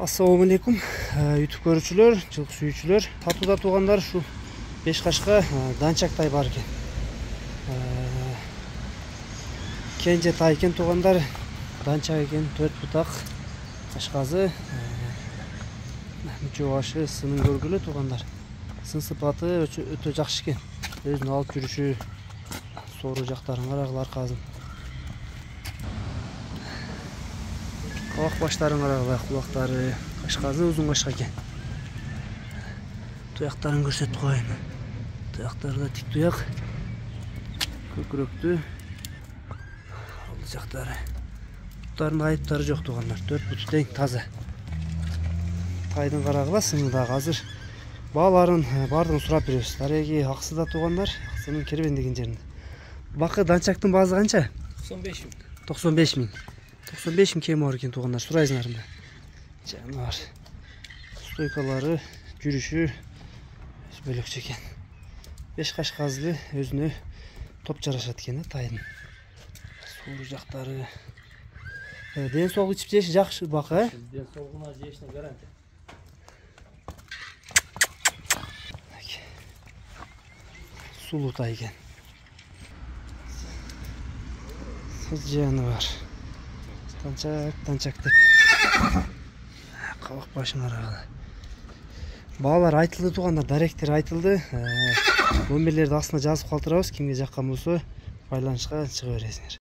Assalamu alaikum YouTube көрүүчүлөр, жылкы сүйүүчүлөр. Татууда туугандар ушу 5 кашка данчактай бар экен. Кенже тай экен туугандар, данчак экен, 4 бутак, кашказы, мүчө башы, сынын көргүлө туугандар. Сын сыпаты өтө жакшы экен. Өзүнүн алып жүрүшү, соору жактарын карагыла аркасын. Кабак баштарын карагыла, кулактары, кашказы узун кашка экен. Туяктарын көрсөтүп коеюн. Туяктары да тик туяк. Көкүрөктүү. Ал жактары. Буттарында айыптары жок туугандар. 4 буту тең таза. Тайдын карагыла, сыны дагы азыр. Бааларын бардыгын сурап беребиз. Дареги аксы да туугандар, аксынын кербендеген жеринде. Бакы данчактын баасы канча? 95 миң. 95 миң. 95 миң кем бар экен туугандар, сурайсыңарбы? Жаныбар. Стойкалары, жүрүшү бөлөкчө экен. 5 кашказды өзүнө топ жарашат экен тайдын. Соору жактары. Ден соолук ичип жеши жакшы бакы, Ден соолугуна жешине гарантия. Сулуу тай экен. Жаныбар. Данчак деп. Кабак башын карагыла. Баалар айтылды туугандар, даректер айтылды. Номерлерди астына жазып калтырабыз, кимге жаккан болсо байланышка чыга бересиңер.